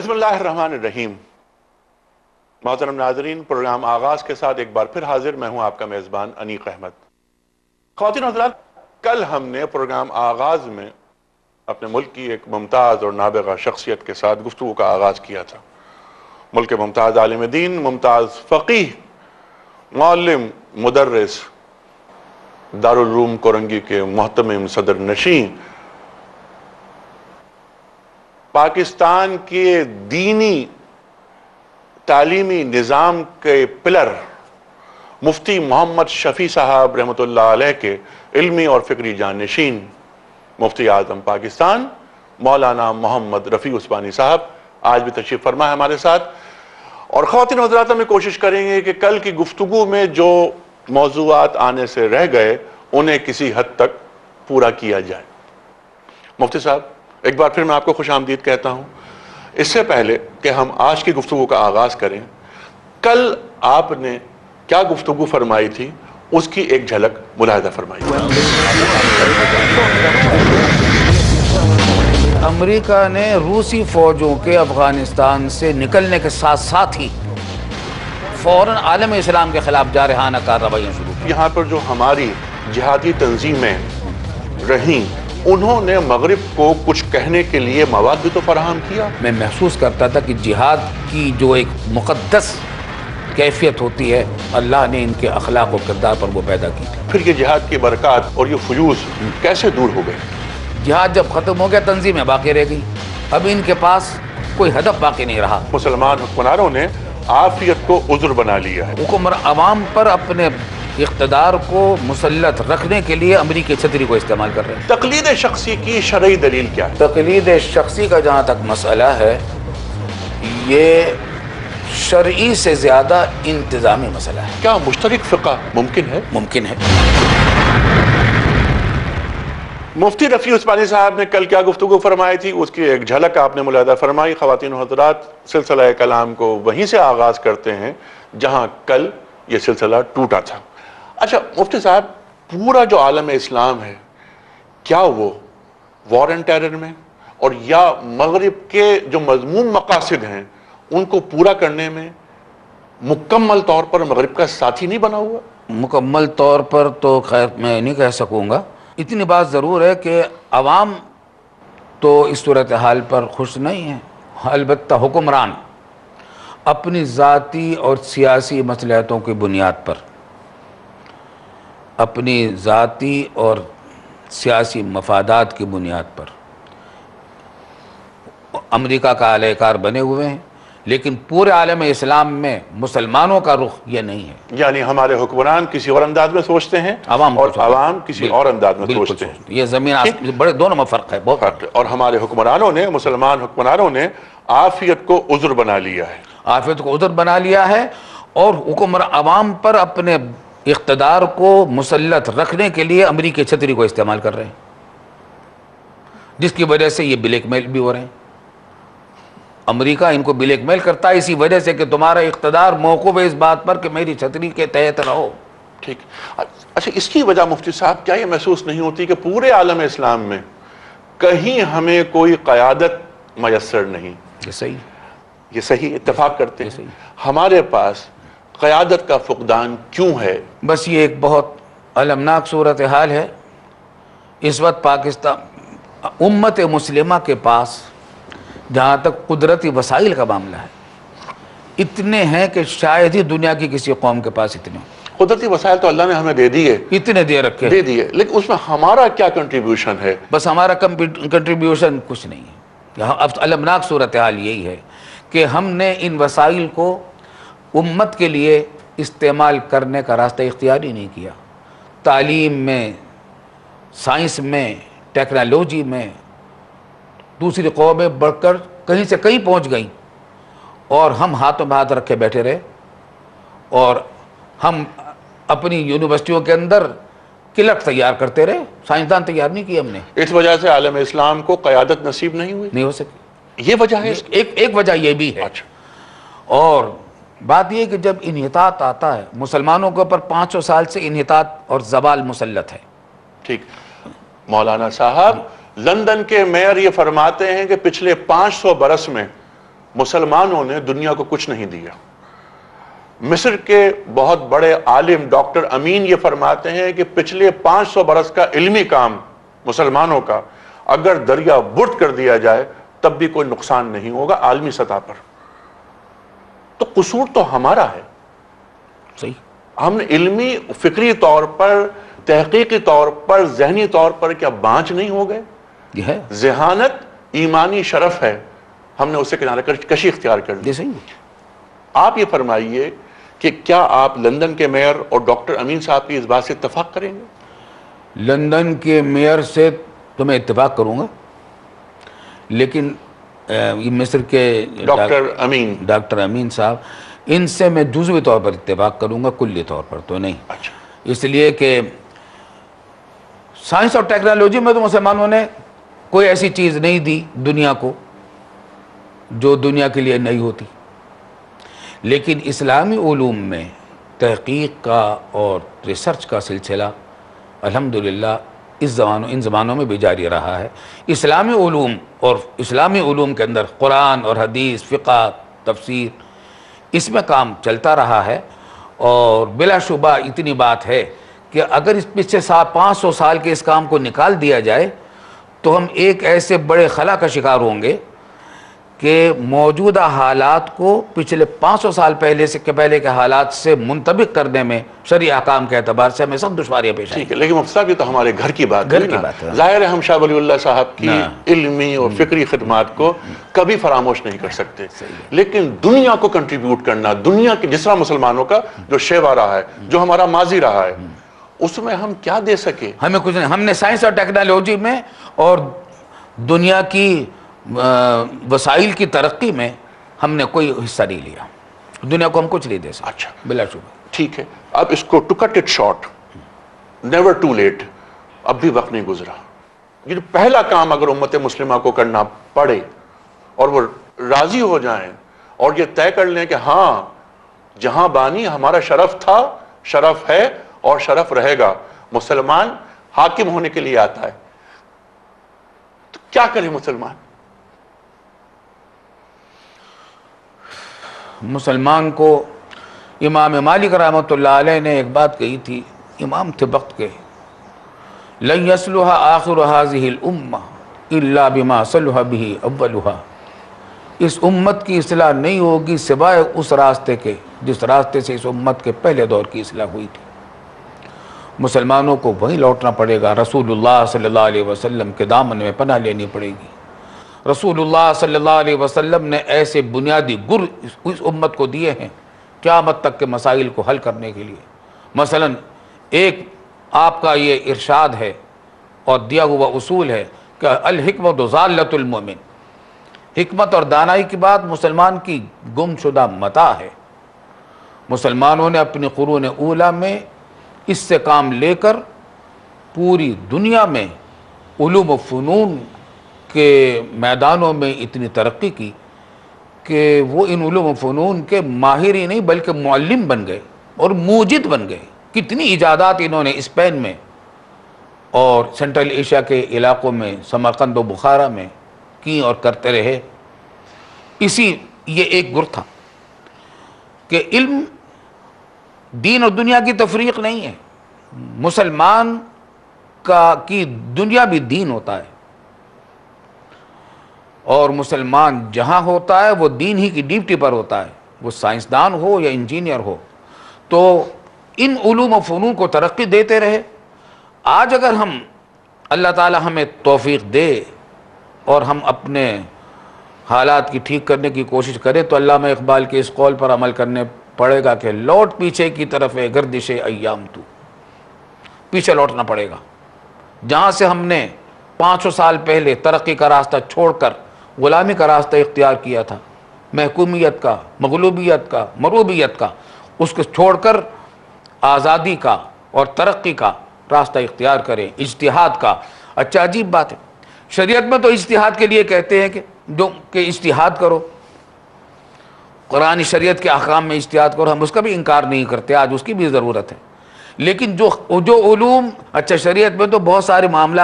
بسم اللہ الرحمن الرحیم۔ محترم ناظرین، پروگرام آغاز کے ساتھ ایک بار پھر حاضر میں ہوں آپ کا میزبان انیق احمد۔ خواتین و حضرات، کل ہم نے پروگرام آغاز میں اپنے ملک کی ایک ممتاز اور نابغہ شخصیت کے ساتھ گفتگو کا آغاز کیا تھا۔ ملک کے ممتاز عالم دین، ممتاز فقیہ، معلم، مدرس، دارالعلوم کورنگی کے محتمم صدر نشین، پاکستان کے دینی تعلیمی نظام کے پلر مفتی محمد شفیع صاحب رحمۃ اللہ علیہ کے علمی اور فکری جانشین مفتی اعظم پاکستان مولانا محمد رفیع عثمانی صاحب آج بھی تشریف فرما ہے ہمارے ساتھ۔ اور خواتین و حضرات، ہم کوشش کریں گے کہ کل کی گفتگو میں جو موضوعات آنے سے رہ گئے انہیں کسی حد تک پورا کیا جائے۔ مفتی صاحب، ایک بار پھر میں آپ کو خوش آمدید کہتا ہوں۔ اس سے پہلے کہ ہم آج کی گفتگو کا آغاز کریں، کل آپ نے کیا گفتگو فرمائی تھی اس کی ایک جھلک ملاحظہ فرمائی۔ امریکہ نے روسی فوجوں کے افغانستان سے نکلنے کے ساتھ ساتھ ہی فوراً عالم اسلام کے خلاف جارحانہ کارروائیاں شروع کی۔ یہاں پر جو ہماری جہادی تنظیمیں رہیں، انہوں نے مغرب کو کچھ کہنے کے لیے مواد بھی تو فراہم کیا۔ میں محسوس کرتا تھا کہ جہاد کی جو ایک مقدس کیفیت ہوتی ہے، اللہ نے ان کے اخلاق و کردار پر وہ پیدا کی تھی۔ پھر یہ جہاد کی برکات اور یہ فیوز کیسے دور ہو گئے؟ جہاد جب ختم ہو گیا، تنظیمیں باقی رہ گئی، اب ان کے پاس کوئی ہدف باقی نہیں رہا۔ مسلمان حکمرانوں نے عافیت کو عذر بنا لیا ہے۔ حکمر عوام پر اپنے اقتدار کو مسلط رکھنے کے لیے امریکی چھتری کو استعمال کر رہے ہیں۔ تقلید شخصی کی شرعی دلیل کیا ہے؟ تقلید شخصی کا جہاں تک مسئلہ ہے، یہ شرعی سے زیادہ انتظامی مسئلہ ہے۔ کیا مشترک فقہ ممکن ہے؟ ممکن ہے۔ مفتی رفیع عثمانی صاحب نے کل کیا گفتگو فرمائی تھی اس کی ایک جھلک آپ نے ملاحظہ فرمائی۔ خواتین و حضرات، سلسلہ کلام کو وہیں سے آغاز کرتے ہیں جہاں کل یہ سلسلہ ٹوٹا تھا۔ اچھا مفتی صاحب، پورا جو عالم اسلام ہے، کیا وہ وار اینڈ ٹیرر میں اور یا مغرب کے جو مذموم مقاصد ہیں ان کو پورا کرنے میں مکمل طور پر مغرب کا ساتھی نہیں بنا ہوا؟ مکمل طور پر تو خیر میں نہیں کہہ سکوں گا، اتنی بات ضرور ہے کہ عوام تو اس صورتحال پر خوش نہیں ہیں، البتہ حکمران اپنی ذاتی اور سیاسی مصلحتوں کی بنیاد پر، اپنی ذاتی اور سیاسی مفادات کی بنیاد پر امریکہ کا اہل کار بنے ہوئے ہیں، لیکن پورے عالم اسلام میں مسلمانوں کا رخ یہ نہیں ہے۔ یعنی ہمارے حکمران کسی اور انداز میں سوچتے ہیں اور عوام کسی اور انداز میں سوچتے ہیں۔ یہ زمین آسمان بڑے دونوں میں فرق ہے، بہت فرق ہے۔ اور ہمارے حکمرانوں نے، مسلمان حکمرانوں نے عافیت کو عذر بنا لیا ہے۔ عافیت کو عذر بنا لیا ہے اور حکمر عوام پر اپنے اقتدار کو مسلط رکھنے کے لیے امریکی چھتری کو استعمال کر رہے ہیں، جس کی وجہ سے یہ بلیک میل بھی ہو رہے ہیں۔ امریکہ ان کو بلیک میل کرتا ہے اسی وجہ سے کہ تمہارا اقتدار موقوف ہے اس بات پر کہ میری چھتری کے تحت رہو۔ ٹھیک۔ اچھا، اس کی وجہ مفتی صاحب کیا یہ محسوس نہیں ہوتی کہ پورے عالم اسلام میں کہیں ہمیں کوئی قیادت میسر نہیں؟ یہ صحیح، یہ صحیح اتفاق کرتے یہ ہیں، صحیح۔ ہمارے پاس قیادت کا فقدان کیوں ہے؟ بس یہ ایک بہت المناک صورتحال ہے۔ اس وقت پاکستان امت مسلمہ کے پاس جہاں تک قدرتی وسائل کا معاملہ ہے، اتنے ہیں کہ شاید ہی دنیا کی کسی قوم کے پاس اتنے ہیں۔ قدرتی وسائل تو اللہ نے ہمیں دے دیے، اتنے دے رکھے، دے دیے، لیکن اس میں ہمارا کیا کنٹریبیوشن ہے؟ بس ہمارا کنٹریبیوشن کچھ نہیں ہے۔ اب المناک صورتحال یہی ہے کہ ہم نے ان وسائل کو امت کے لیے استعمال کرنے کا راستہ اختیار ہی نہیں کیا۔ تعلیم میں، سائنس میں، ٹیکنالوجی میں دوسری قومیں بڑھ کر کہیں سے کہیں پہنچ گئیں اور ہم ہاتھوں میں ہاتھ رکھے بیٹھے رہے، اور ہم اپنی یونیورسٹیوں کے اندر کلک تیار کرتے رہے، سائنسدان تیار نہیں کیے ہم نے۔ اس وجہ سے عالم اسلام کو قیادت نصیب نہیں ہوئی؟ نہیں ہو سکی۔ یہ وجہ ہے؟ ایک وجہ یہ بھی ہے۔ اچھا، اور بات یہ کہ جب انحطاط آتا ہے، مسلمانوں کے اوپر 500 سال سے انحطاط اور زوال مسلط ہے۔ ٹھیک۔ مولانا صاحب، لندن کے میئر یہ فرماتے ہیں کہ پچھلے 500 برس میں مسلمانوں نے دنیا کو کچھ نہیں دیا. مصر کے بہت بڑے عالم ڈاکٹر امین یہ فرماتے ہیں کہ پچھلے 500 برس کا علمی کام مسلمانوں کا اگر دریا برد کر دیا جائے تب بھی کوئی نقصان نہیں ہوگا عالمی سطح پر. تو قصور تو ہمارا ہے. صحیح. ہم علمی فکری طور پر تحقیقی طور پر ذہنی طور پر کیا بانچ نہیں ہو گئے؟ یہ ہے ذہانت ایمانی شرف ہے, ہم نے اسے کنارے کشی اختیار کر لی. آپ یہ فرمائیے کہ کیا آپ لندن کے میئر اور ڈاکٹر امین صاحب کی اس بات سے اتفاق کریں گے؟ لندن کے میئر سے تو میں اتفاق کروں گا, لیکن یہ مصر کے ڈاکٹر امین صاحب, ان سے میں جزوی طور پر اتفاق کروں گا, کلی طور پر تو نہیں. اچھا. اس لیے کہ سائنس اور ٹیکنالوجی میں تو مسلمانوں نے کوئی ایسی چیز نہیں دی دنیا کو جو دنیا کے لیے نہیں ہوتی, لیکن اسلامی علوم میں تحقیق کا اور ریسرچ کا سلسلہ الحمدللہ ان زمانوں میں بھی جاری رہا ہے. اسلامی علوم اور اسلامی علوم کے اندر قرآن اور حدیث, فقہ, تفسیر, اس میں کام چلتا رہا ہے. اور بلا شبہ اتنی بات ہے کہ اگر اس پچھلے 500 سال کے اس کام کو نکال دیا جائے تو ہم ایک ایسے بڑے خلا کا شکار ہوں گے کہ موجودہ حالات کو پچھلے 500 سال پہلے کے حالات سے منطبق کرنے میں شرعی احکام کے اعتبار سے ہمیں سخت دشواریاں پیش آئیں. ٹھیک ہے, لیکن مفتی صاحب یہ تو ہمارے گھر کی بات ہے. ظاہر ہے ہم شاہ ولی اللہ صاحب کی علمی اور فکری خدمات کو کبھی فراموش نہیں کر سکتے, لیکن دنیا کو کنٹریبیوٹ کرنا, دنیا کے جس طرح مسلمانوں کا جو شیوا رہا ہے, جو ہمارا ماضی رہا ہے, اس میں ہم کیا دے سکے؟ ہمیں کچھ نہیں. ہم نے سائنس اور ٹیکنالوجی میں اور دنیا کی وسائل کی ترقی میں ہم نے کوئی حصہ نہیں لیا. دنیا کو ہم کچھ نہیں دے سکتے. اچھا, بلا شبہ. ٹھیک ہے. اب اس کو to cut it short, never too late, اب بھی وقت نہیں گزرا. یہ پہلا کام اگر امت مسلمہ کو کرنا پڑے اور وہ راضی ہو جائیں اور یہ طے کر لیں کہ ہاں جہاں بانی ہمارا شرف تھا, شرف ہے اور شرف رہے گا, مسلمان حاکم ہونے کے لیے آتا ہے, تو کیا کرے مسلمان؟ مسلمان کو امام مالک رحمۃ اللہ علیہ نے ایک بات کہی تھی, امام تھے وقت کے, لن یصلح آخر هذه الامہ الا بما صلح به اولها. اس امت کی اصلاح نہیں ہوگی سوائے اس راستے کے جس راستے سے اس امت کے پہلے دور کی اصلاح ہوئی تھی. مسلمانوں کو وہیں لوٹنا پڑے گا, رسول اللہ صلی اللہ علیہ وسلم کے دامن میں پناہ لینی پڑے گی. رسول اللہ صلی اللہ علیہ وسلم نے ایسے بنیادی گر اس امت کو دیے ہیں قیامت تک کے مسائل کو حل کرنے کے لیے. مثلا ایک آپ کا یہ ارشاد ہے اور دیا ہوا اصول ہے کہ الحکمت ضالۃ المؤمن, حکمت اور دانائی کی بات مسلمان کی گم شدہ متاع ہے. مسلمانوں نے اپنی قرون اولیٰ میں اس سے کام لے کر پوری دنیا میں علوم و فنون کے میدانوں میں اتنی ترقی کی کہ وہ ان علوم و فنون کے ماہر ہی نہیں بلکہ معلم بن گئے اور موجد بن گئے. کتنی ایجادات انہوں نے اسپین میں اور سینٹرل ایشیا کے علاقوں میں سمرقند و بخارا میں کی اور کرتے رہے. یہ ایک گر تھا کہ علم دین اور دنیا کی تفریق نہیں ہے. مسلمان کی دنیا بھی دین ہوتا ہے اور مسلمان جہاں ہوتا ہے وہ دین ہی کی ڈیوٹی پر ہوتا ہے, وہ سائنسدان ہو یا انجینئر ہو. تو ان علوم و فنون کو ترقی دیتے رہے. آج اگر ہم اللہ تعالی ہمیں توفیق دے اور ہم اپنے حالات کی ٹھیک کرنے کی کوشش کریں تو علامہ اقبال کے اس قول پر عمل کرنے پڑے گا کہ لوٹ پیچھے کی طرف ہے گردش ایام تو, پیچھے لوٹنا پڑے گا. جہاں سے ہم نے 500 سال پہلے ترقی کا راستہ چھوڑ کر غلامی کا راستہ اختیار کیا تھا, محکومیت کا, مغلوبیت کا, مروبیت کا, اس کو چھوڑ کر آزادی کا اور ترقی کا راستہ اختیار کریں, اجتہاد کا. اچھا عجیب بات ہے, شریعت میں تو اجتہاد کے لیے کہتے ہیں کہ اجتہاد کرو, قرآن شریعت کے احکام میں اجتہاد کرو, ہم اس کا بھی انکار نہیں کرتے, آج اس کی بھی ضرورت ہے. لیکن جو علوم, اچھا شریعت میں تو بہت سارے معاملات